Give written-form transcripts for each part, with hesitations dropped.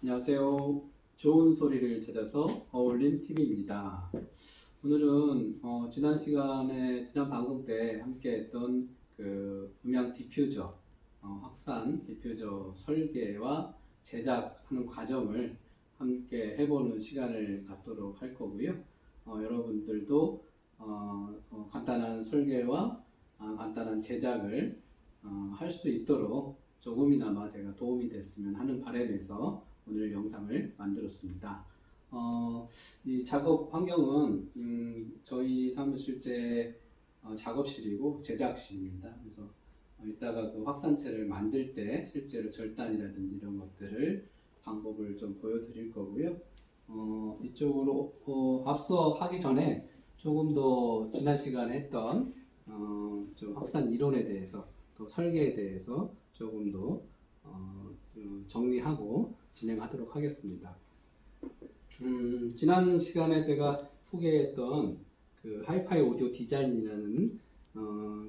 안녕하세요. 좋은 소리를 찾아서 어울림 TV입니다. 오늘은 지난 방송 때 함께했던 그 음향 디퓨저, 확산 디퓨저 설계와 제작하는 과정을 함께 해보는 시간을 갖도록 할 거고요. 여러분들도 간단한 설계와 간단한 제작을 할 수 있도록 조금이나마 제가 도움이 됐으면 하는 바람에서 오늘 영상을 만들었습니다. 이 작업 환경은 저희 사무실제 작업실이고 제작실입니다. 그래서 이따가 그 확산체를 만들 때 실제로 절단이라든지 이런 것들을 방법을 좀 보여드릴 거고요. 이쪽으로 앞서 하기 전에 조금 더 지난 시간에 했던 좀 확산 이론에 대해서 또 설계에 대해서 조금 더 정리하고 진행하도록 하겠습니다. 지난 시간에 제가 소개했던 그 하이파이 오디오 디자인이라는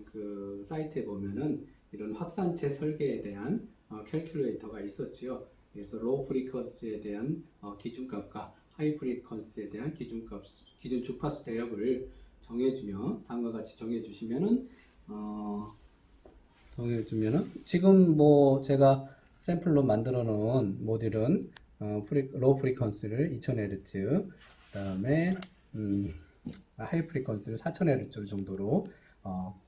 그 사이트에 보면은 이런 확산체 설계에 대한 캘큘레이터가 있었지요. 그래서 로우 프리퀀시에 대한 기준값과 하이 프리퀀시에 대한 기준 주파수 대역을 정해주면 다음과 같이 정해주시면은 지금 뭐 제가 샘플로 만들어 놓은 모듈은 로우 프리퀀시를 2000Hz, 그다음에 하이 프리퀀시를 4000Hz 정도로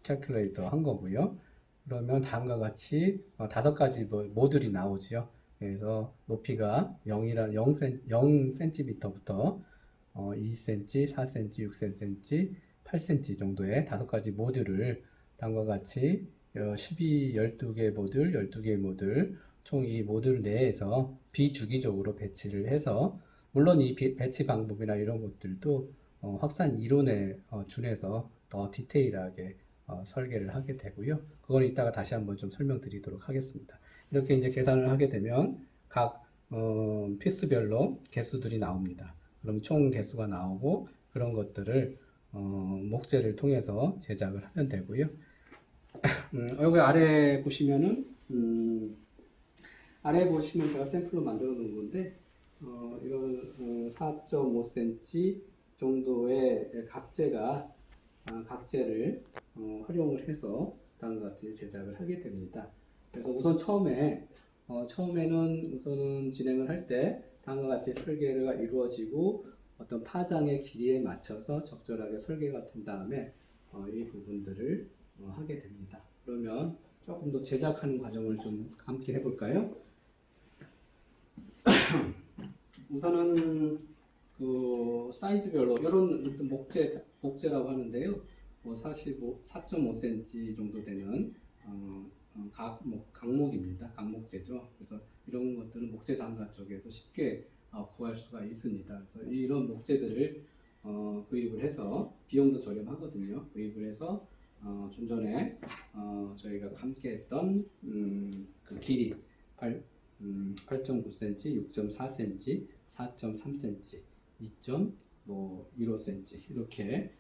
캘큘레이터 한 거고요. 그러면 다음과 같이 5가지 모듈이 나오죠. 그래서 높이가 0cm부터 2cm, 4cm, 6cm, 8cm 정도의 5가지 모듈을 다음과 같이 12개 모듈, 총 이 모듈 내에서 비주기적으로 배치를 해서, 물론 이 배치 방법이나 이런 것들도 확산 이론에 준해서 더 디테일하게 설계를 하게 되고요. 그건 이따가 다시 한번 좀 설명드리도록 하겠습니다. 이렇게 이제 계산을 하게 되면 각 피스별로 개수들이 나옵니다. 그럼 총 개수가 나오고 그런 것들을 목재를 통해서 제작을 하면 되고요. 여기 아래 보시면은 제가 샘플로 만들어 놓은 건데 이런 4.5cm 정도의 각재를 활용을 해서 다음과 같이 제작을 하게 됩니다. 그래서 우선 처음에는 우선은 진행을 할 때 다음과 같이 설계가 이루어지고 어떤 파장의 길이에 맞춰서 적절하게 설계가 된 다음에 이 부분들을 하게 됩니다. 그러면 조금 더 제작하는 과정을 좀 함께 해볼까요? 우선은 그 사이즈별로 이런 목재라고 하는데요. 4.5cm 정도 되는 강목입니다. 강목재죠. 그래서 이런 것들은 목재상가 쪽에서 쉽게 구할 수가 있습니다. 그래서 이런 목재들을 구입을 해서 비용도 저렴하거든요. 구입을 해서 좀 전에 저희가 함께했던 그 길이 8.9cm, 6.4cm, 4.3cm, 2.15cm 이렇게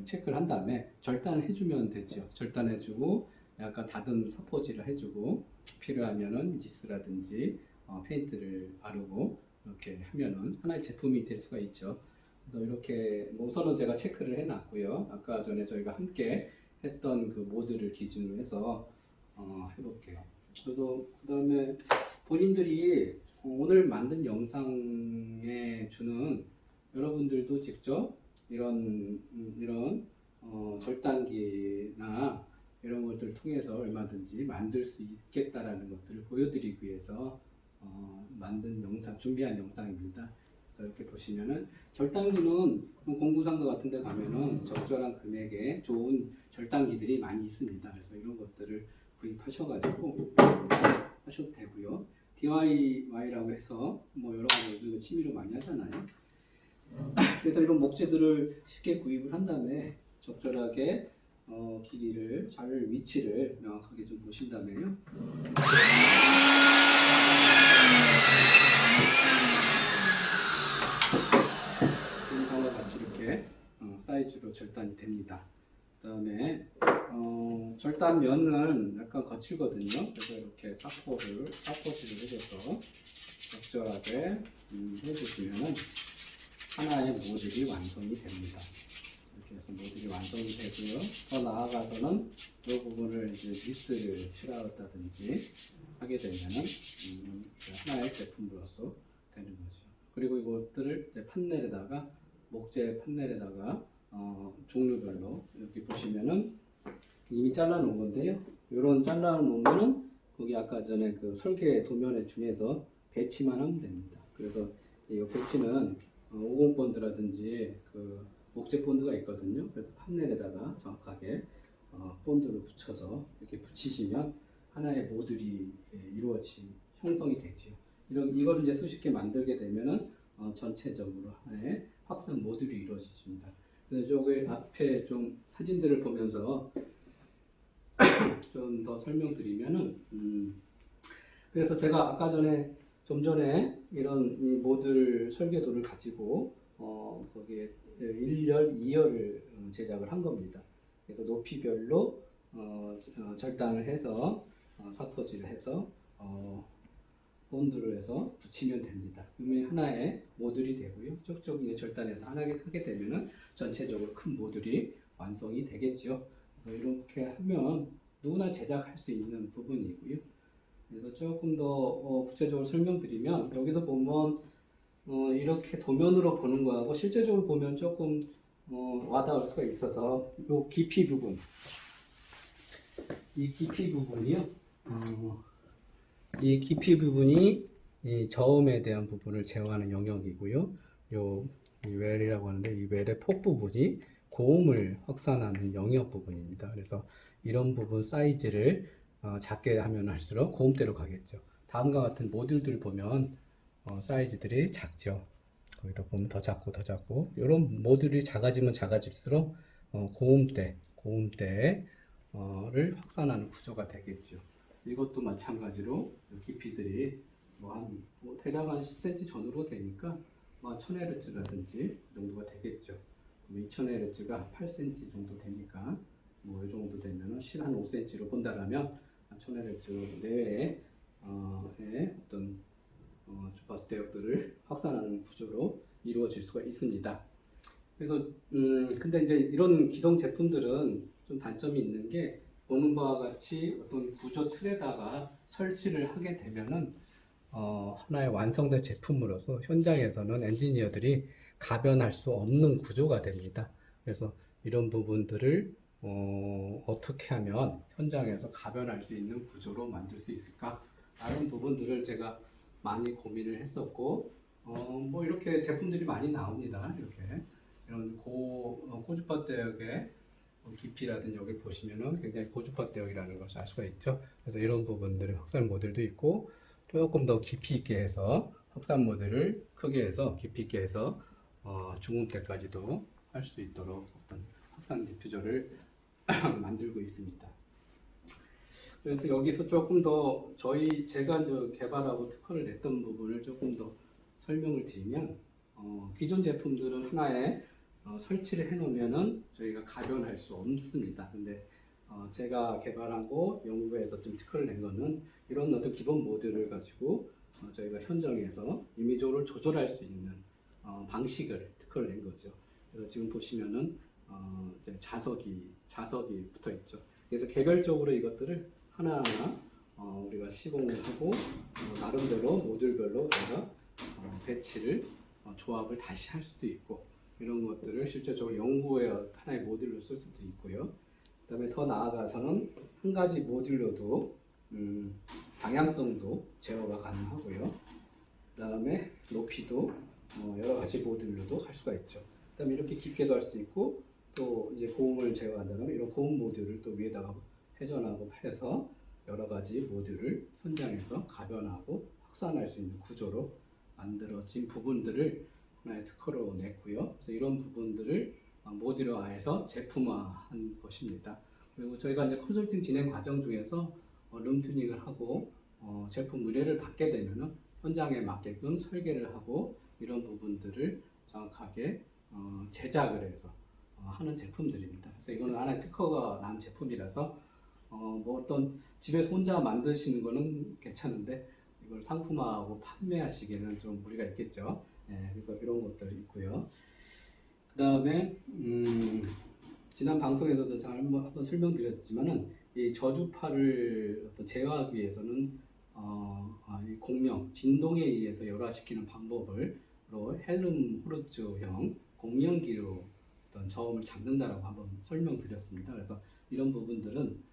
체크를 한 다음에 절단을 해주면 되죠. 절단해주고 약간 다듬 서포지를 해주고 필요하면은 니스라든지 페인트를 바르고 이렇게 하면은 하나의 제품이 될 수가 있죠. 그래서 이렇게 우선은 제가 체크를 해놨고요. 아까 전에 저희가 함께 했던 그 모듈을 기준으로 해서 해볼게요. 그래서 그 다음에 본인들이 오늘 만든 영상에 주는 여러분들도 직접 이런 절단기나 이런 것들을 통해서 얼마든지 만들 수 있겠다라는 것들을 보여드리기 위해서 준비한 영상입니다. 그래서 이렇게 보시면은 절단기는 공구상가 같은 데 가면은 적절한 금액에 좋은 절단기들이 많이 있습니다. 그래서 이런 것들을 구입하셔가지고 하셔도 되고요. DIY라고 해서 뭐 여러 가지 요즘 취미로 많이 하잖아요. 그래서 이런 목재들을 쉽게 구입을 한 다음에 적절하게 길이를 위치를 명확하게 좀 보신다면요. 지금과 같이 이렇게 사이즈로 절단이 됩니다. 그 다음에 절단면은 약간 거칠거든요. 그래서 이렇게 사포질을 해줘서 적절하게 해주시면은 하나의 모듈이 완성이 됩니다. 이렇게 해서 모듈이 완성이 되고요. 더 나아가서는 이 부분을 이제 니스를 칠하다든지 하게 되면은 하나의 제품으로서 되는 거죠. 그리고 이것들을 이제 판넬에다가 목재 판넬에다가 종류별로 여기 보시면은 이미 잘라 놓은 건데요. 이런 잘라 놓은 거는 거기 아까 전에 그 설계 도면에 중에서 배치만 하면 됩니다. 그래서 이 배치는 50 본드라든지 그 목재 본드가 있거든요. 그래서 판넬에다가 정확하게 본드를 붙여서 이렇게 붙이시면 하나의 모듈이 형성이 되죠. 이걸 이제 수십 개 만들게 되면은 전체적으로 하나의 확산 모듈이 이루어집니다. 그래서 저기 앞에 좀 사진들을 보면서 좀 더 설명드리면은 그래서 제가 아까 전에 좀 전에 이런 이 모듈 설계도를 가지고 거기에 1열, 2열을 제작을 한 겁니다. 그래서 높이별로 절단을 해서 사포질을 해서 본드를 해서 붙이면 됩니다. 그러면 하나의 모듈이 되고요. 쭉쭉 이제 절단해서 하게 되면은 전체적으로 큰 모듈이 완성이 되겠죠. 그래서 이렇게 하면 누구나 제작할 수 있는 부분이고요. 그래서 조금 더 구체적으로 설명드리면 여기서 보면 이렇게 도면으로 보는 거하고 실제적으로 보면 조금 와닿을 수가 있어서 이 깊이 부분, 이 깊이 부분이요. 이 깊이 부분이 이 저음에 대한 부분을 제어하는 영역이고요. 이 웰이라고 하는데 이 웰의 폭 부분이 고음을 확산하는 영역 부분입니다. 그래서 이런 부분 사이즈를 작게 하면 할수록 고음대로 가겠죠. 다음과 같은 모듈들 보면 사이즈들이 작죠. 거기다 보면 더 작고 이런 모듈이 작아지면 작아질수록 고음대를 확산하는 구조가 되겠죠. 이것도 마찬가지로 깊이들이 대략 한 10cm 전후로 되니까 1000Hz라든지 그 정도가 되겠죠. 2000Hz가 8cm 정도 되니까 이 정도 되면 한 5cm로 본다라면 1000Hz 내외의 어떤 주파수 대역들을 확산하는 구조로 이루어질 수가 있습니다. 그래서 근데 이제 이런 기성 제품들은 좀 단점이 있는 게 보는 바와 같이 어떤 구조 틀에다가 설치를 하게 되면은 하나의 완성된 제품으로서 현장에서는 엔지니어들이 가변할 수 없는 구조가 됩니다. 그래서 이런 부분들을 어떻게 하면 현장에서 가변할 수 있는 구조로 만들 수 있을까? 라는 부분들을 제가 많이 고민을 했었고, 이렇게 제품들이 많이 나옵니다. 이렇게 이런 고주파 대역의 깊이라든지 여기 보시면은 굉장히 고주파 대역이라는 것을 알 수가 있죠. 그래서 이런 부분들의 확산 모듈도 있고, 조금 더 깊이 있게 해서 확산 모듈을 크게 해서 깊이 있게 해서 중음대까지도 할 수 있도록 어떤 확산 디퓨저를 만들고 있습니다. 그래서 여기서 조금 더 제가 이제 개발하고 특허를 냈던 부분을 조금 더 설명을 드리면 기존 제품들은 하나에 설치를 해놓으면은 저희가 가변할 수 없습니다. 근데 제가 개발하고 연구해서 좀 특허를 낸 거는 이런 어떤 기본 모듈을 가지고 저희가 현장에서 임의적으로 조절할 수 있는 방식을 특허를 낸 거죠. 그래서 지금 보시면은 이제 자석이 붙어 있죠. 그래서 개별적으로 이것들을 하나하나 우리가 시공을 하고 나름대로 모듈별로 제가 배치를 조합을 다시 할 수도 있고 이런 것들을 실제적으로 연구에 하나의 모듈로 쓸 수도 있고요. 그다음에 더 나아가서는 한 가지 모듈로도 방향성도 제어가 가능하고요. 그다음에 높이도 여러 가지 모듈로도 할 수가 있죠. 그다음에 이렇게 깊게도 할 수 있고 또 이제 고음을 제어한다면 이런 고음 모듈을 또 위에다가 회전하고 해서 여러 가지 모듈을 현장에서 가변하고 확산할 수 있는 구조로 만들어진 부분들을 하나의 특허로 냈고요. 그래서 이런 부분들을 모듈화해서 제품화한 것입니다. 그리고 저희가 이제 컨설팅 진행 과정 중에서 룸튜닝을 하고 제품 의뢰를 받게 되면은 현장에 맞게끔 설계를 하고 이런 부분들을 정확하게 제작을 해서 하는 제품들입니다. 그래서 이거는 하나의 특허가 난 제품이라서 어떤 집에서 혼자 만드시는 거는 괜찮은데 그걸 상품화하고 판매하시기에는 좀 무리가 있겠죠. 예, 그래서 이런 것들이 있고요. 그 다음에 지난 방송에서도 한번 설명드렸지만은 이 저주파를 어떤 제어하기 위해서는 이 공명, 진동에 의해서 열화시키는 방법을 헬름홀츠형 공명기로 어떤 저음을 잡는다라고 한번 설명드렸습니다. 그래서 이런 부분들은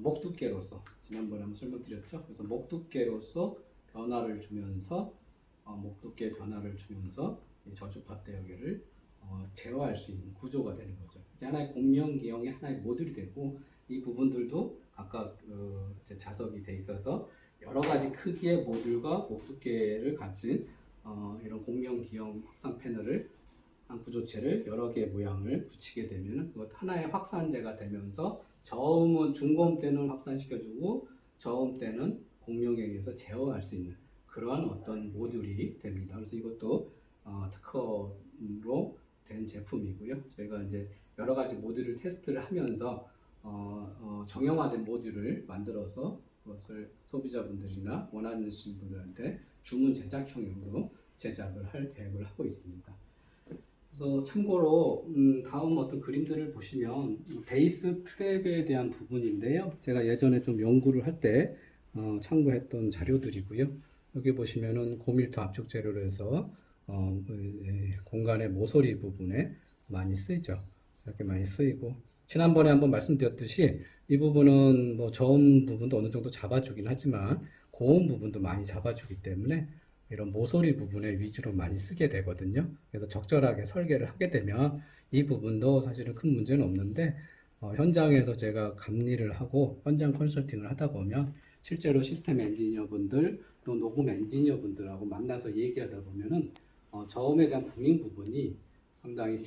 목 두께로서 지난번에 한번 설명드렸죠. 그래서 목 두께로서 변화를 주면서 목 두께 변화를 주면서 이 저주파 대역을 제어할 수 있는 구조가 되는 거죠. 하나의 공명기형이 하나의 모듈이 되고 이 부분들도 각각 자석이 돼 있어서 여러 가지 크기의 모듈과 목 두께를 가진 이런 공명기형 확산 패널을 한 구조체를 여러 개의 모양을 붙이게 되면 그것 하나의 확산재가 되면서 저음은 중고음 때는 확산시켜주고 저음 때는 공명에 의해서 제어할 수 있는 그러한 어떤 모듈이 됩니다. 그래서 이것도 특허로 된 제품이고요. 저희가 이제 여러 가지 모듈을 테스트를 하면서 정형화된 모듈을 만들어서 그것을 소비자분들이나 원하시는 분들한테 주문 제작형으로 제작을 할 계획을 하고 있습니다. 그래서 참고로 다음 어떤 그림들을 보시면 베이스 트랩에 대한 부분인데요. 제가 예전에 좀 연구를 할 때 참고했던 자료들이고요. 여기 보시면은 고밀도 압축 재료로 해서 공간의 모서리 부분에 많이 쓰이죠. 이렇게 많이 쓰이고 지난번에 한번 말씀드렸듯이 이 부분은 뭐 저음 부분도 어느 정도 잡아주긴 하지만 고음 부분도 많이 잡아주기 때문에 이런 모서리 부분에 위주로 많이 쓰게 되거든요. 그래서 적절하게 설계를 하게 되면 이 부분도 사실은 큰 문제는 없는데 현장에서 제가 감리를 하고 현장 컨설팅을 하다 보면 실제로 시스템 엔지니어분들 또 녹음 엔지니어분들하고 만나서 얘기하다 보면은 저음에 대한 붕잉 부분이 상당히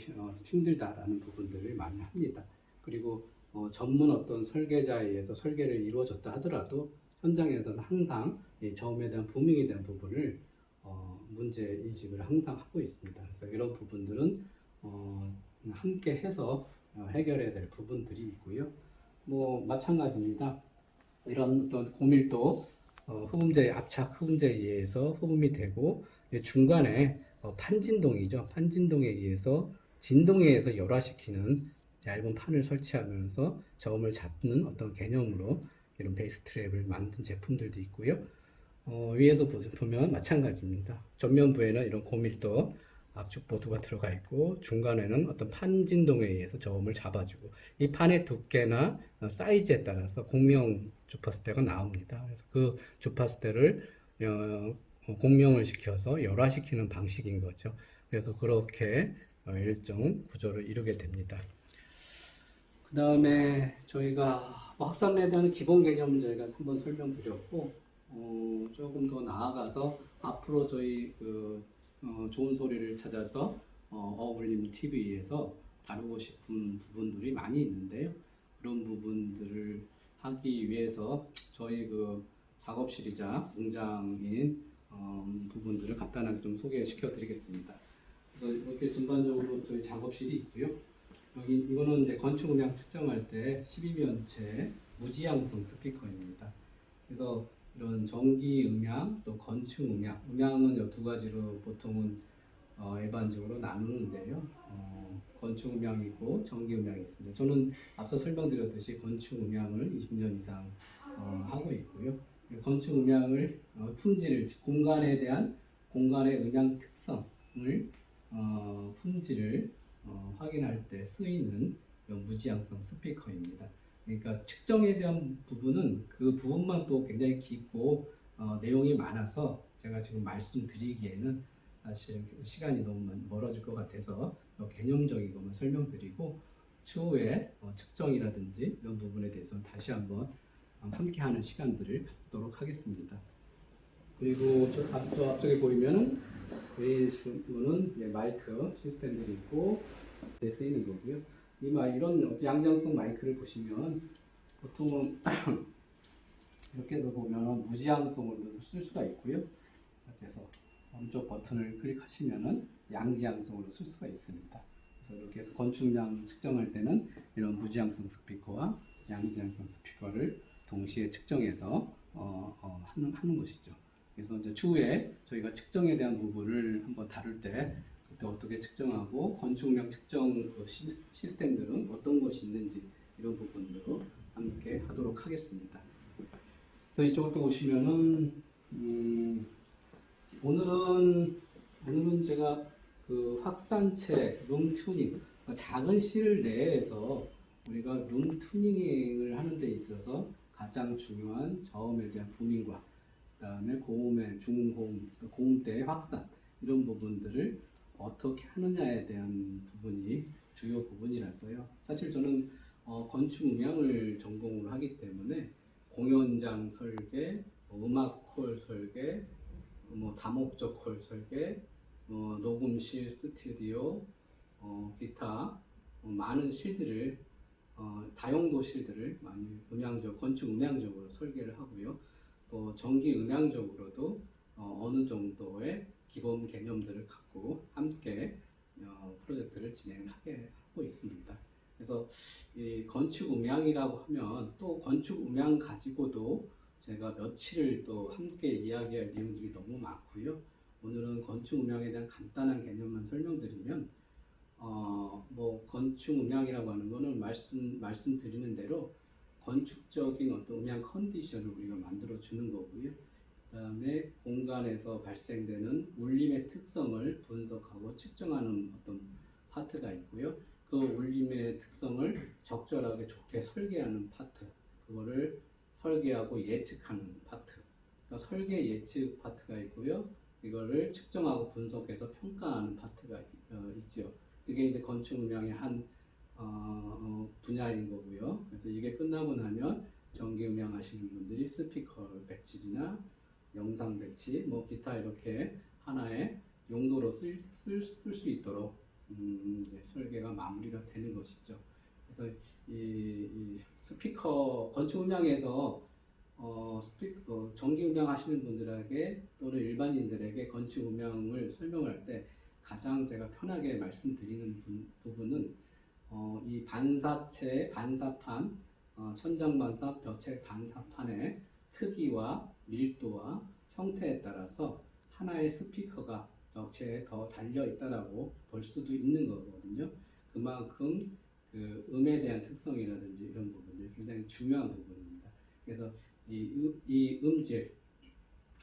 힘들다라는 부분들을 많이 합니다. 그리고 전문 어떤 설계자에 의해서 설계를 이루어졌다 하더라도 현장에서는 항상 이 저음에 대한 붕잉에 대한 부분을 문제 인식을 항상 하고 있습니다. 그래서 이런 부분들은 함께 해서 해결해야 될 부분들이 있고요. 뭐 마찬가지입니다. 이런 어떤 고밀도 흡음재 압착 흡음재에 의해서 흡음이 되고 중간에 판진동이죠. 판진동에 의해서 진동에 의해서 열화시키는 얇은 판을 설치하면서 저음을 잡는 어떤 개념으로 이런 베이스 트랩을 만든 제품들도 있고요. 위에서 보면 마찬가지입니다. 전면부에는 이런 고밀도 압축 보드가 들어가 있고 중간에는 어떤 판 진동에 의해서 저음을 잡아주고 이 판의 두께나 사이즈에 따라서 공명 주파수대가 나옵니다. 그래서 그 주파수대를 공명을 시켜서 열화시키는 방식인 거죠. 그래서 그렇게 일정 구조를 이루게 됩니다. 그 다음에 저희가 확산에 대한 기본 개념을 저희가 한번 설명드렸고 조금 더 나아가서 앞으로 저희 좋은 소리를 찾아서 어울림 TV에서 다루고 싶은 부분들이 많이 있는데요. 그런 부분들을 하기 위해서 저희 작업실이자 공장인 부분들을 간단하게 좀 소개시켜 드리겠습니다. 그래서 이렇게 전반적으로 저희 작업실이 있고요. 이거는 이제 건축 음향 측정할 때 12면체 무지향성 스피커입니다. 그래서 이런 전기 음향 또 건축 음향, 음향은 이 두 가지로 보통은 일반적으로 나누는데요. 건축 음향이고 전기 음향이 있습니다. 저는 앞서 설명드렸듯이 건축 음향을 20년 이상 하고 있고요. 건축 음향을 품질을 공간에 대한 공간의 음향 특성을 품질을 확인할 때 쓰이는 무지향성 스피커입니다. 그러니까 측정에 대한 부분은 그 부분만 또 굉장히 깊고 내용이 많아서 제가 지금 말씀드리기에는 사실 시간이 너무 멀어질 것 같아서 개념적인 것만 설명드리고 추후에 측정이라든지 이런 부분에 대해서 다시 한번 함께하는 시간들을 갖도록 하겠습니다. 그리고 저 앞쪽에 보이면은 이거는 마이크 시스템들이 있고 쓰이는 거고요. 이런 양전성 마이크를 보시면 보통은 이렇게 해서 보면 무지향성으로도 쓸 수가 있고요. 이렇게 해서 오른쪽 버튼을 클릭하시면은 양지향성으로 쓸 수가 있습니다. 그래서 이렇게 해서 건축량 측정할 때는 이런 무지향성 스피커와 양지향성 스피커를 동시에 측정해서 하는 것이죠. 그래서 이제 추후에 저희가 측정에 대한 부분을 한번 다룰 때 그때 어떻게 측정하고 건축명 측정 그 시스템들은 어떤 것이 있는지 이런 부분도 함께 하도록 하겠습니다. 그래서 이쪽으로 보시면은 오늘은 제가 그 확산체 룸 튜닝 작은 실내에서 우리가 룸 튜닝을 하는 데 있어서 가장 중요한 저음에 대한 구민과 그다음에 고음의 중고음, 고음대의 확산 이런 부분들을 어떻게 하느냐에 대한 부분이 주요 부분이라서요. 사실 저는 건축 음향을 전공을 하기 때문에 공연장 설계, 음악 홀 설계, 다목적 홀 설계, 녹음실, 스튜디오, 기타 많은 실들을 다용도 실들을 많이 건축 음향적으로 설계를 하고요. 또 전기 음향적으로도 어느 정도의 기본 개념들을 갖고 함께 프로젝트를 진행을 하고 있습니다. 그래서 이 건축 음향이라고 하면 또 건축 음향 가지고도 제가 며칠을 또 함께 이야기할 내용들이 너무 많고요. 오늘은 건축 음향에 대한 간단한 개념만 설명드리면 건축 음향이라고 하는 거는 말씀드리는 대로 건축적인 어떤 음향 컨디션을 우리가 만들어 주는 거고요. 그다음에 공간에서 발생되는 울림의 특성을 분석하고 측정하는 어떤 파트가 있고요. 그 울림의 특성을 적절하게 좋게 설계하는 파트, 그거를 설계하고 예측하는 파트, 그러니까 설계 예측 파트가 있고요. 이거를 측정하고 분석해서 평가하는 파트가 있죠. 그게 이제 건축 음향의 한 분야인 거고요. 그래서 이게 끝나고 나면 전기 음향 하시는 분들이 스피커 배치나 영상 배치, 기타 이렇게 하나의 용도로 쓸 수 있도록 이제 설계가 마무리가 되는 것이죠. 그래서 이 스피커 건축 음향에서 전기 음향 하시는 분들에게 또는 일반인들에게 건축 음향을 설명할 때 가장 제가 편하게 말씀드리는 부분은 이 반사체, 반사판, 천장 반사, 벽체 반사판의 크기와 밀도와 형태에 따라서 하나의 스피커가 벽체에 더 달려 있다라고 볼 수도 있는 거거든요. 그만큼 그 음에 대한 특성이라든지 이런 부분들이 굉장히 중요한 부분입니다. 그래서 이 음질,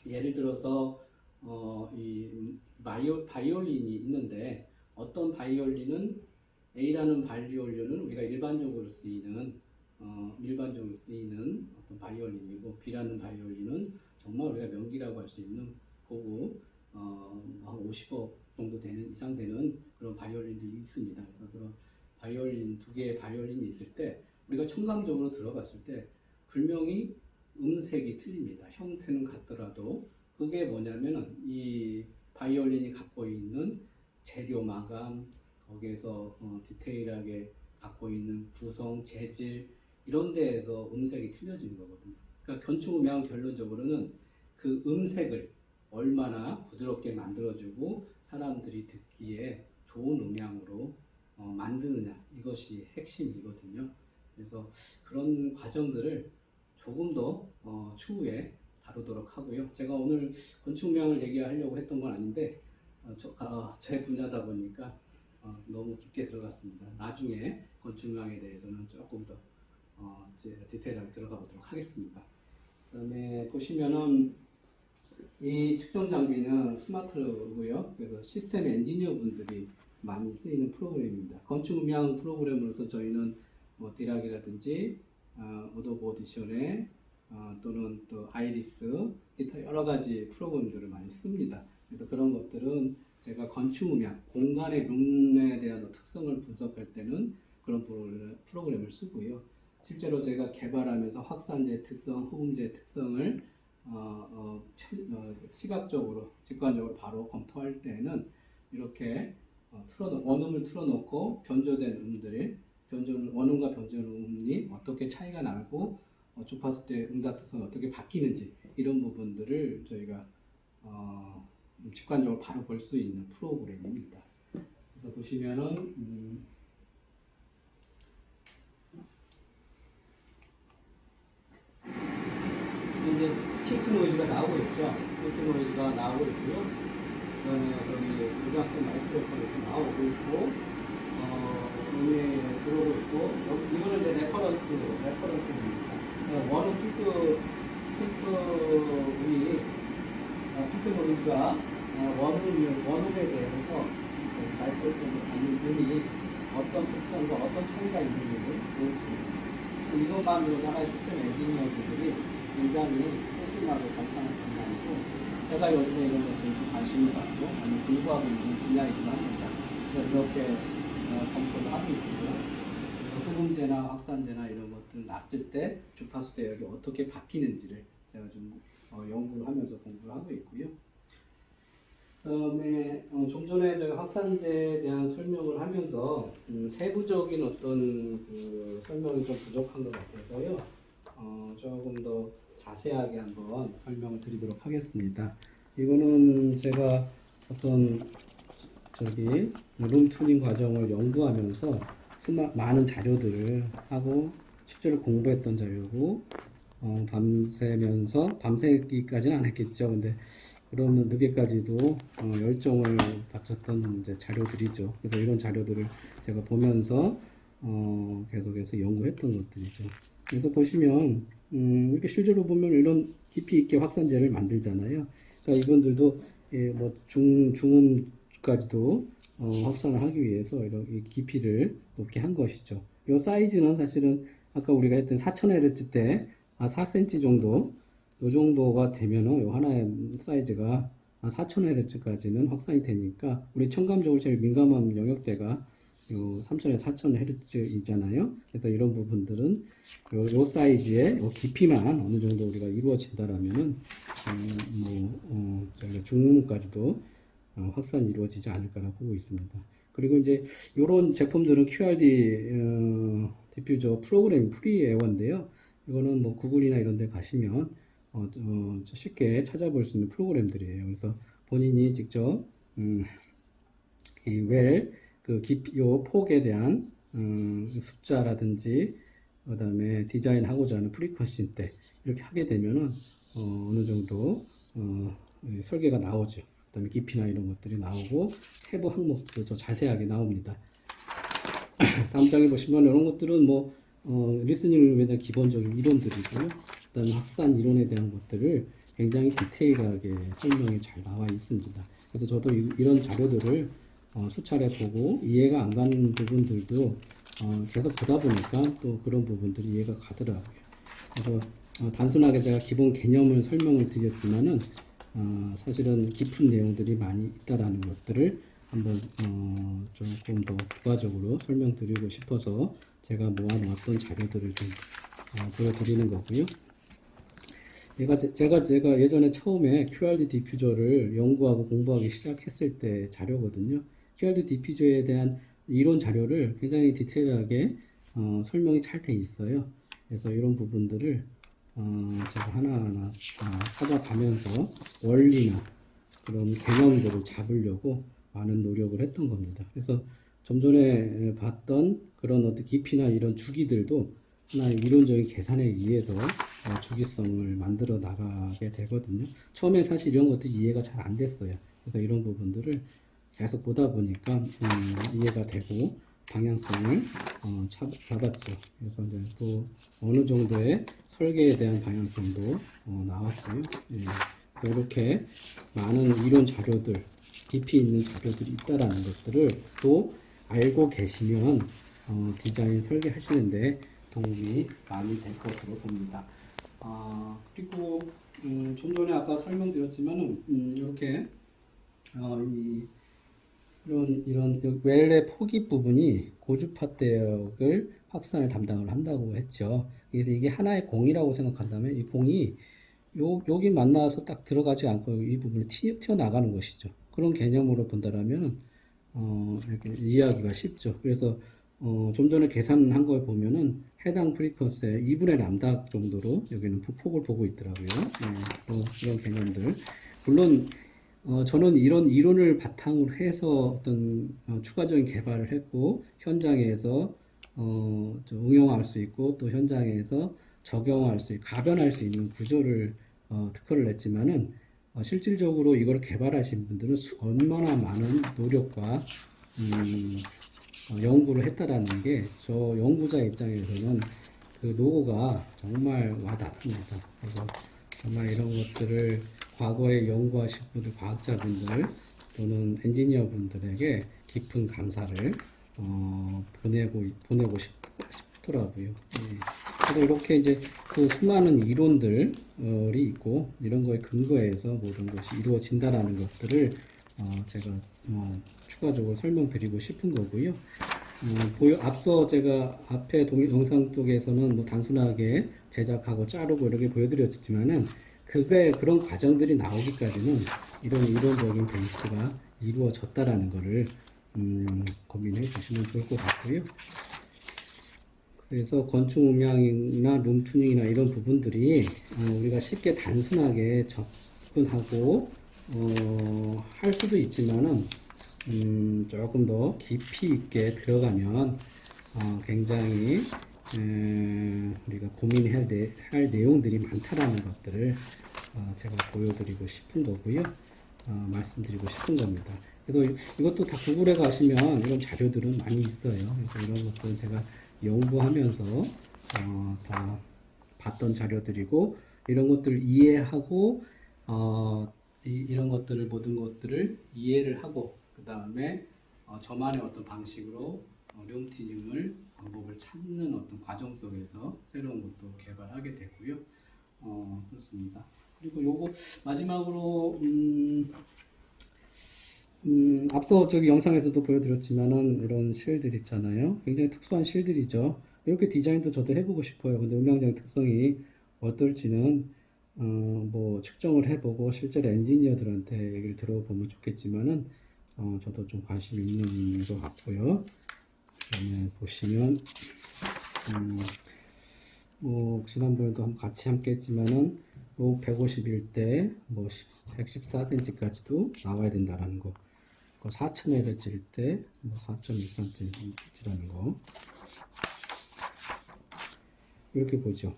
예를 들어서 이 바이올린이 있는데 어떤 바이올린은 A라는 바이올린은 우리가 일반적으로 쓰이는 어떤 바이올린이고 B라는 바이올린은 정말 우리가 명기라고 할 수 있는 고급 한 50억 정도 이상 되는 그런 바이올린들이 있습니다. 그래서 그런 바이올린 두 개의 바이올린이 있을 때 우리가 청감적으로 들어봤을 때 분명히 음색이 틀립니다. 형태는 같더라도 그게 뭐냐면은 이 바이올린이 갖고 있는 재료 마감, 거기에서 디테일하게 갖고 있는 구성, 재질 이런 데에서 음색이 틀려지는 거거든요. 그러니까 건축 음향은 결론적으로는 그 음색을 얼마나 부드럽게 만들어주고 사람들이 듣기에 좋은 음향으로 만드느냐, 이것이 핵심이거든요. 그래서 그런 과정들을 조금 더 추후에 다루도록 하고요. 제가 오늘 건축 음향을 얘기하려고 했던 건 아닌데 제 분야다 보니까 너무 깊게 들어갔습니다. 나중에 건축 음향에 대해서는 조금 더 디테일하게 들어가 보도록 하겠습니다. 그다음에 보시면은 이 측정 장비는 스마트고요. 그래서 시스템 엔지니어 분들이 많이 쓰이는 프로그램입니다. 건축 음향 프로그램으로서 저희는 디락이라든지 어도브 오디션에 또는 또 아이리스, 기타 여러 가지 프로그램들을 많이 씁니다. 그래서 그런 것들은 제가 건축 음향, 공간의 룸에 대한 특성을 분석할 때는 그런 프로그램을 쓰고요. 실제로 제가 개발하면서 확산재 특성, 흡음재 특성을 시각적으로, 직관적으로 바로 검토할 때는 이렇게 원음을 틀어놓고 변조된 음들을 원음과 변조음이 어떻게 차이가 나고 주파수 때 음자 특성이 어떻게 바뀌는지 이런 부분들을 저희가 직관적으로 바로 볼 수 있는 프로그램입니다. 그래서 보시면은 이제 핑크 노이즈가 나오고 있죠. 테크놀로지가 나오고 있고요. 그다음에 여기 유작성 마이크로폰에서 나오고 있고, 여기 들어오고 있고, 이거는 이제 레퍼런스입니다. 원은 우리 테크놀로지가 원음에 대해서 마이크로폰을 받는 음이 어떤 특성과 어떤 차이가 있는지를 보여줍니다. 그래서 이것만으로 하나의 시스템 엔지니어들이 굉장히 세심하게 감탄을 장난이고, 제가 요즘에 이런 것에 좀 관심을 갖고 많이 공부하고 있는 분야이기도 합니다. 그래서 이렇게 검토를 하고 있고요. 흡음재나 확산재나 이런 것들 났을 때 주파수 대역이 어떻게 바뀌는지를 제가 좀 연구를 하면서 공부를 하고 있고요. 그다음에 좀 전에 저희 확산재에 대한 설명을 하면서 세부적인 어떤 그 설명이 좀 부족한 것 같아서요. 조금 더 자세하게 한번 설명을 드리도록 하겠습니다. 이거는 제가 어떤 룸튜닝 과정을 연구하면서 많은 자료들을 하고 실제로 공부했던 자료고, 밤새기까지는 안 했겠죠. 근데 그러면 늦게까지도 열정을 바쳤던 이제 자료들이죠. 그래서 이런 자료들을 제가 보면서 계속해서 연구했던 것들이죠. 그래서 보시면 이렇게 실제로 보면 이런 깊이 있게 확산재를 만들잖아요. 그러니까 이분들도 뭐 중음까지도 확산을 하기 위해서 이런 깊이를 높게 한 것이죠. 이 사이즈는 사실은 아까 우리가 했던 4000Hz 때 4cm 정도, 이 정도가 되면은 요 하나의 사이즈가 4000Hz까지는 확산이 되니까, 우리 청감적으로 제일 민감한 영역대가 요 3000에서 4000Hz이잖아요. 그래서 이런 부분들은 요 사이즈의 요 깊이만 어느 정도 우리가 이루어진다라면은 저희가 중음까지도 확산이 이루어지지 않을까라고 보고 있습니다. 그리고 이제 이런 제품들은 QRD 디퓨저 프로그램 프리웨어인데요. 이거는 뭐 구글이나 이런 데 가시면 쉽게 찾아볼 수 있는 프로그램들이에요. 그래서 본인이 직접 그 깊이, 요 폭에 대한 숫자라든지 그다음에 디자인하고자 하는 프리퀀시 때 이렇게 하게 되면은 어느 정도 설계가 나오죠. 그다음에 깊이나 이런 것들이 나오고 세부 항목도 더 자세하게 나옵니다. 다음 장에 보시면 이런 것들은 뭐 리스닝에 대한 기본적인 이론들이고요. 그다음에 확산 이론에 대한 것들을 굉장히 디테일하게 설명이 잘 나와 있습니다. 그래서 저도 이런 자료들을 수차례 보고 이해가 안 가는 부분들도 계속 보다 보니까 또 그런 부분들이 이해가 가더라고요. 그래서 단순하게 제가 기본 개념을 설명을 드렸지만은 사실은 깊은 내용들이 많이 있다라는 것들을 한번 조금 더 부가적으로 설명드리고 싶어서 제가 모아놓았던 자료들을 좀 보여드리는 거고요. 제가 예전에 처음에 QRD 디퓨저를 연구하고 공부하기 시작했을 때 자료거든요. QRD 디퓨저에 대한 이론 자료를 굉장히 디테일하게 설명이 잘 돼 있어요. 그래서 이런 부분들을 제가 하나하나 찾아가면서 원리나 그런 개념들을 잡으려고 많은 노력을 했던 겁니다. 그래서 좀 전에 봤던 그런 어떤 깊이나 이런 주기들도 하나의 이론적인 계산에 의해서 주기성을 만들어 나가게 되거든요. 처음에 사실 이런 것들이 이해가 잘 안 됐어요. 그래서 이런 부분들을 계속 보다 보니까 이해가 되고 방향성을 잡았죠. 그래서 이제 또 어느 정도의 설계에 대한 방향성도 나왔고요. 예. 이렇게 많은 이론 자료들, 깊이 있는 자료들이 있다라는 것들을 또 알고 계시면 디자인 설계하시는데 도움이 많이 될 것으로 봅니다. 그리고 좀 전에 아까 설명드렸지만은 이렇게 이런 웰의 포깃 부분이 고주파 대역을 확산을 담당을 한다고 했죠. 그래서 이게 하나의 공이라고 생각한다면 이 공이 여기 만나서 딱 들어가지 않고 이 부분이 튀어나가는 것이죠. 그런 개념으로 본다라면 이렇게 이해하기가 쉽죠. 그래서 좀 전에 계산한 걸 보면은 해당 프리퀀스의 2분의 람다 정도로 여기는 폭을 보고 있더라고요. 이런 개념들. 물론 저는 이런 이론을 바탕으로 해서 어떤 추가적인 개발을 했고 현장에서 응용할 수 있고 또 현장에서 적용할 수 있고 가변할 수 있는 구조를 특허를 냈지만은 실질적으로 이걸 개발하신 분들은 얼마나 많은 노력과 연구를 했다라는 게 저 연구자 입장에서는 그 노고가 정말 와닿습니다. 그래서 정말 이런 것들을 과거에 연구하신 분들, 과학자분들 또는 엔지니어 분들에게 깊은 감사를 보내고 싶더라고요. 예. 그래서 이렇게 이제 그 수많은 이론들이 있고 이런 거에 근거해서 모든 것이 이루어진다라는 것들을 제가 추가적으로 설명드리고 싶은 거고요. 앞서 제가 앞에 영상 쪽에서는 뭐 단순하게 제작하고 자르고 이렇게 보여드렸지만은 그런 과정들이 나오기까지는 이런 이론적인 베이스가 이루어졌다라는 거를 고민해 주시면 좋을 것 같고요. 그래서 건축 음향이나 룸 튜닝이나 이런 부분들이 우리가 쉽게 단순하게 접근하고 할 수도 있지만은 조금 더 깊이 있게 들어가면 굉장히 우리가 고민해야 할 내용들이 많다라는 것들을 제가 보여드리고 싶은 거고요. 말씀드리고 싶은 겁니다. 그래서 이것도 다 구글에 가시면 이런 자료들은 많이 있어요. 그래서 이런 것들은 제가 연구하면서 다 봤던 자료들이고 이런 것들을 이해하고 이런 것들을 모든 것들을 이해를 하고 그 다음에 저만의 어떤 방식으로 룸튜닝을 방법을 찾는 어떤 과정 속에서 새로운 것도 개발하게 됐고요. 그렇습니다. 그리고 요거 마지막으로 앞서 저기 영상에서도 보여드렸지만은 이런 실들 있잖아요. 굉장히 특수한 실들이죠. 이렇게 디자인도 저도 해보고 싶어요. 근데 음향장 특성이 어떨지는 뭐 측정을 해보고 실제로 엔지니어들한테 얘기를 들어보면 좋겠지만은 저도 좀 관심이 있는 것 같고요. 그다음에 보시면 뭐 지난번에도 같이 함께 했지만은 뭐 151대 뭐 114cm까지도 나와야 된다라는 거. 4000Hz일 때, 뭐 4.13cm라는 거. 이렇게 보죠.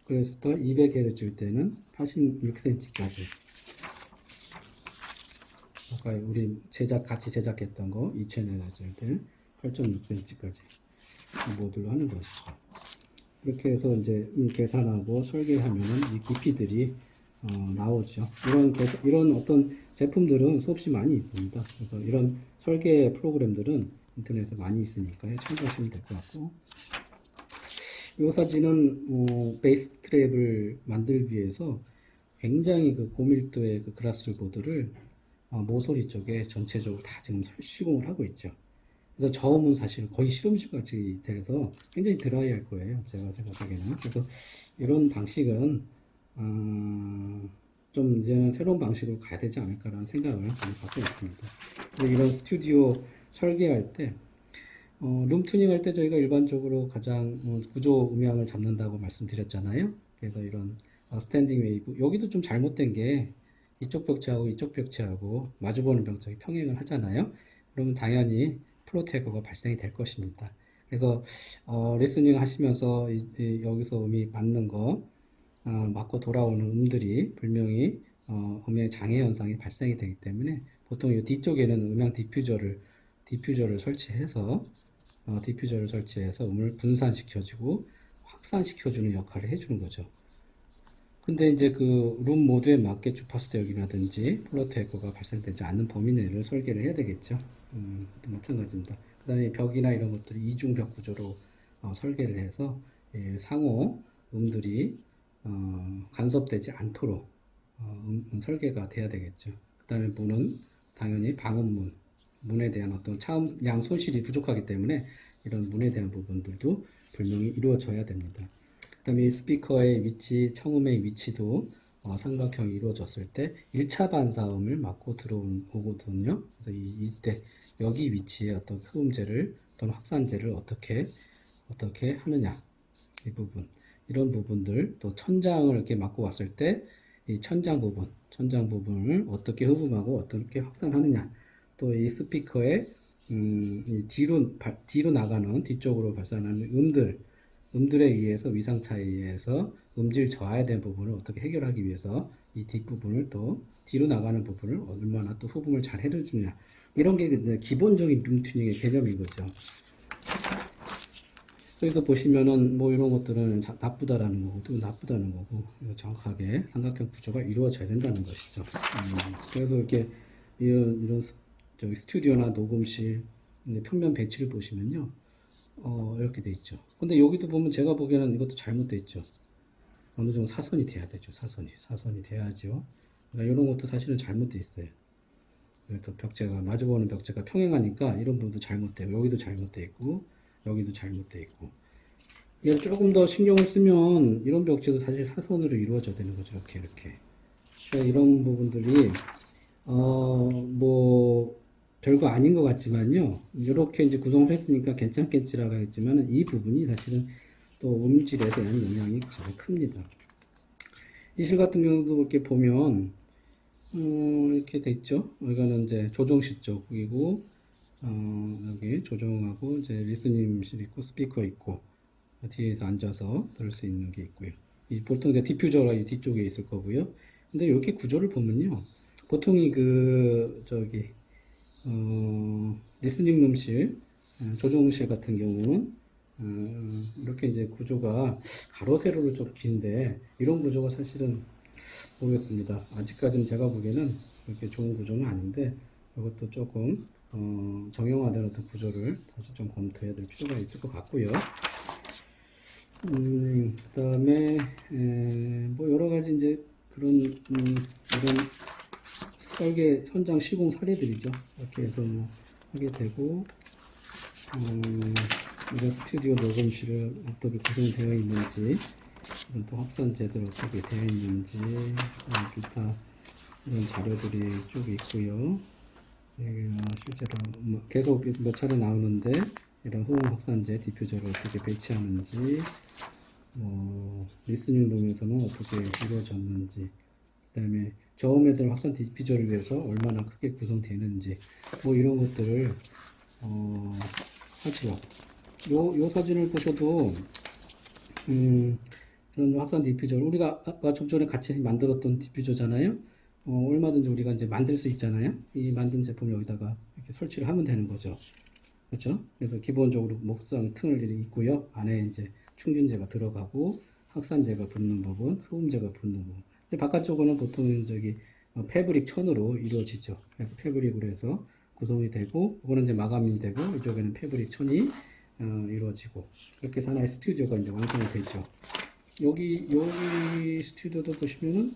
그래서 200Hz일 때는 86cm까지. 아까 우리 같이 제작했던 거, 2000Hz일 때 8.6cm까지. 모듈로 하는 것이죠. 이렇게 해서 이제 계산하고 설계하면은 이 깊이들이 나오죠. 이런 어떤 제품들은 수없이 많이 있습니다. 그래서 이런 설계 프로그램들은 인터넷에 많이 있으니까요. 참고하시면 될 것 같고. 이 사진은 베이스 트랩을 만들기 위해서 굉장히 그 고밀도의 그 그라스 보드를 모서리 쪽에 전체적으로 다 지금 시공을 하고 있죠. 그래서 저음은 사실 거의 실험실 같이 돼서 굉장히 드라이할 거예요. 제가 생각하기에는. 그래서 이런 방식은 좀 이제는 새로운 방식으로 가야 되지 않을까라는 생각을 갖고 있습니다. 이런 스튜디오 설계할 때 룸 튜닝 할 때 저희가 일반적으로 가장 구조 음향을 잡는다고 말씀드렸잖아요. 그래서 이런 스탠딩 웨이브 여기도 좀 잘못된 게 이쪽 벽체하고 이쪽 벽체하고 마주보는 벽체가 평행을 하잖아요. 그러면 당연히 플로트 에코가 발생이 될 것입니다. 그래서 리스닝 하시면서 여기서 음이 맞는 거 맞고 돌아오는 음들이 분명히 음의 장애 현상이 발생이 되기 때문에 보통 이 뒤쪽에는 음향 디퓨저를 설치해서 음을 분산시켜주고 확산시켜주는 역할을 해주는 거죠. 근데 이제 그 룸 모드에 맞게 주파수 대역이라든지 플로트 에코가 발생되지 않는 범위 내를 설계를 해야 되겠죠. 마찬가지입니다. 그 다음에 벽이나 이런 것들이 이중벽 구조로 설계를 해서 상호 음들이 간섭되지 않도록 설계가 돼야 되겠죠. 그 다음에 문은 당연히 문에 대한 어떤 차음량 손실이 부족하기 때문에 이런 문에 대한 부분들도 분명히 이루어져야 됩니다. 그 다음에 스피커의 위치, 청음의 위치도 삼각형이 이루어졌을 때 1차 반사음을 맞고 들어오거든요. 그래서 이때 여기 위치에 어떤 흡음재를 또는 확산재를 어떻게 하느냐 이 부분 이런 부분들 또 천장을 이렇게 맞고 왔을 때 이 천장 부분을 어떻게 흡음하고 어떻게 확산하느냐 또 이 스피커의 이 뒤로 나가는 뒤쪽으로 발산하는 음들에 의해서 위상 차이에서 음질 저하에 대한 부분을 어떻게 해결하기 위해서 이 뒷부분을 또 뒤로 나가는 부분을 얼마나 또 후분을 잘 해주느냐, 이런 게 기본적인 룸 튜닝의 개념인 거죠. 그래서 보시면은 뭐 이런 것들은 나쁘다라는 거고 또 나쁘다는 거고 정확하게 삼각형 구조가 이루어져야 된다는 것이죠. 그래서 이렇게 이런 저기 스튜디오나 녹음실 평면 배치를 보시면요, 이렇게 돼 있죠. 근데 여기도 보면 제가 보기에는 이것도 잘못돼 있죠. 어느 정도 사선이 돼야 되죠. 사선이 돼야죠. 그러니까 이런 것도 사실은 잘못돼 있어요. 또 벽체가 마주보는 벽체가 평행하니까 이런 부분도 잘못되고 여기도 잘못돼 있고 여기도 잘못돼 있고, 이걸 조금 더 신경을 쓰면 이런 벽체도 사실 사선으로 이루어져야 되는 거죠. 이렇게 그러니까 이런 부분들이 뭐 별거 아닌 것 같지만요, 이렇게 이제 구성을 했으니까 괜찮겠지라고 했지만 이 부분이 사실은 또 음질에 대한 영향이 가장 큽니다. 이 실 같은 경우도 이렇게 보면 이렇게 돼 있죠. 이거는 이제 조정실 쪽이고 여기 조정하고 이제 리스닝실 있고 스피커 있고 뒤에서 앉아서 들을 수 있는 게 있고요. 보통 이제 디퓨저가 이 뒤쪽에 있을 거고요. 근데 이렇게 구조를 보면요, 보통 리스닝 룸실, 조정실 같은 경우는 이렇게 이제 구조가 가로 세로로 좀 긴데 이런 구조가 사실은 모르겠습니다. 아직까지는 제가 보기에는 그렇게 좋은 구조는 아닌데 이것도 조금 정형화된 어떤 구조를 다시 좀 검토해야 될 필요가 있을 것 같고요. 그다음에 뭐 여러 가지 이제 이런 설계 현장 시공 사례들이죠. 이렇게 해서 뭐 하게 되고, 이런 스튜디오 녹음실을 어떻게 구성되어 있는지, 이런 또 확산재들 어떻게 되어 있는지, 기타 이런 자료들이 쭉 있고요. 실제로 뭐 계속 몇 차례 나오는데 이런 호응 확산재 디퓨저를 어떻게 배치하는지, 리스닝 룸에서는 어떻게 이루어졌는지, 그 다음에 저음에들 확산 디퓨저를 위해서 얼마나 크게 구성되는지, 뭐 이런 것들을 하죠. 요 사진을 보셔도 그런 확산 디퓨저, 우리가 아까 좀 전에 같이 만들었던 디퓨저잖아요. 얼마든지 우리가 이제 만들 수 있잖아요. 이 만든 제품을 여기다가 이렇게 설치를 하면 되는 거죠. 그렇죠? 그래서 기본적으로 목상 틈을 있고요. 안에 이제 충진재가 들어가고 확산재가 붙는 부분, 소음재가 붙는 부분. 이제 바깥쪽은 보통 저기 패브릭 천으로 이루어지죠. 그래서 패브릭으로 해서 구성이 되고, 이거는 이제 마감이 되고, 이쪽에는 패브릭 천이 이루어지고, 그렇게 해서 하나의 스튜디오가 이제 완성이 되죠. 여기 스튜디오도 보시면은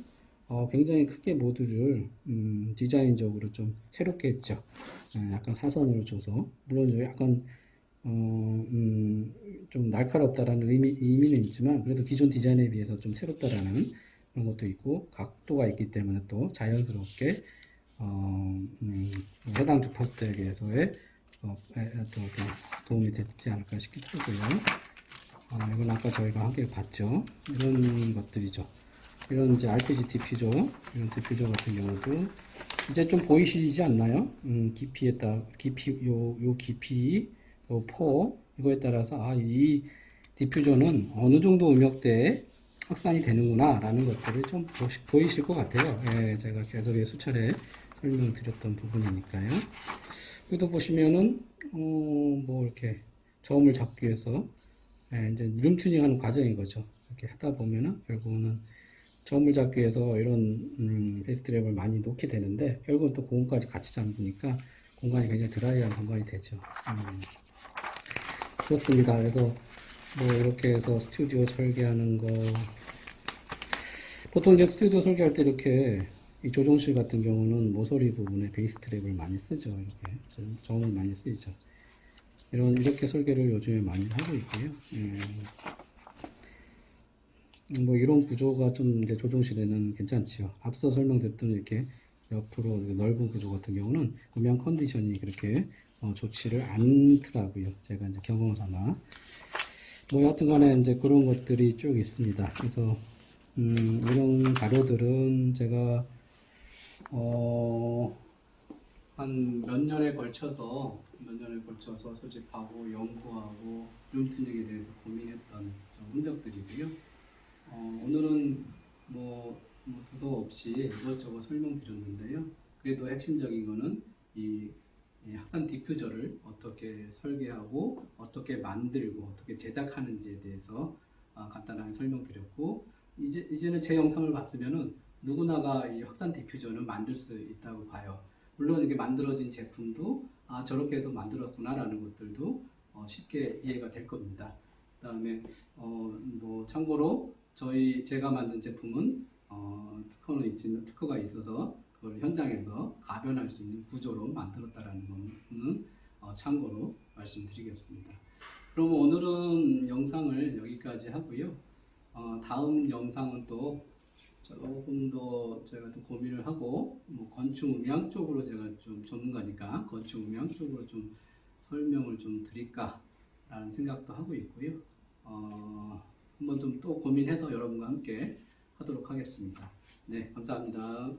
굉장히 크게 모듈을 디자인적으로 좀 새롭게 했죠. 약간 사선으로 줘서, 물론 약간 좀 날카롭다라는 의미는 있지만 그래도 기존 디자인에 비해서 좀 새롭다라는 그런 것도 있고, 각도가 있기 때문에 또 자연스럽게 해당 주파수대에 비해서의 또 도움이 되지 않을까 싶기도 하고요. 이건 아까 저희가 함께 봤죠. 이런 것들이죠. 이런 이제 RPG 디퓨저, 이런 디퓨저 같은 경우도 이제 좀 보이시지 않나요? 깊이에 따라 요 깊이, 요 포, 이거에 따라서 이 디퓨저는 어느 정도 음역대에 확산이 되는구나 라는 것들을 좀 보이실 것 같아요. 예, 제가 계속 수차례 설명을 드렸던 부분이니까요. 여기도 보시면은 뭐 이렇게 저음을 잡기 위해서 이제 룸 튜닝 하는 과정인 거죠. 이렇게 하다 보면은 결국은 저음을 잡기 위해서 이런 베이스 트랩을 많이 놓게 되는데, 결국은 또 고음까지 같이 잡으니까 공간이 굉장히 드라이한 공간이 되죠. 그렇습니다. 그래서 뭐 이렇게 해서 스튜디오 설계하는 거, 보통 이제 스튜디오 설계할 때 이렇게 이 조종실 같은 경우는 모서리 부분에 베이스 트랩을 많이 쓰죠. 이렇게 저음을 많이 쓰이죠. 이렇게 설계를 요즘에 많이 하고 있고요. 뭐 이런 구조가 좀 이제 조종실에는 괜찮지요. 앞서 설명드렸던 이렇게 옆으로 넓은 구조 같은 경우는 음향 컨디션이 그렇게 좋지를 않더라고요. 제가 이제 경험 삼아. 뭐 여하튼 간에 이제 그런 것들이 쭉 있습니다. 그래서 이런 자료들은 제가 한 몇 년에 걸쳐서 수집하고 연구하고 룸튜닝에 대해서 고민했던 흔적들이고요. 오늘은 뭐 두서없이 이것저것 설명드렸는데요. 그래도 핵심적인 거는 이 확산 디퓨저를 어떻게 설계하고 어떻게 만들고 어떻게 제작하는지에 대해서 간단하게 설명드렸고, 이제는 제 영상을 봤으면은 누구나가 이 확산 디퓨저는 만들 수 있다고 봐요. 물론 이게 만들어진 제품도 저렇게 해서 만들었구나라는 것들도 쉽게 이해가 될 겁니다. 그다음에 뭐 참고로 제가 만든 제품은 특허가 있어서 그걸 현장에서 가변할 수 있는 구조로 만들었다라는 거는 참고로 말씀드리겠습니다. 그럼 오늘은 영상을 여기까지 하고요. 다음 영상은 또 조금 더 제가 또 고민을 하고, 뭐 건축 음향 쪽으로 제가 좀 전문가니까 건축 음향 쪽으로 좀 설명을 좀 드릴까라는 생각도 하고 있고요. 한번 좀 또 고민해서 여러분과 함께 하도록 하겠습니다. 네, 감사합니다.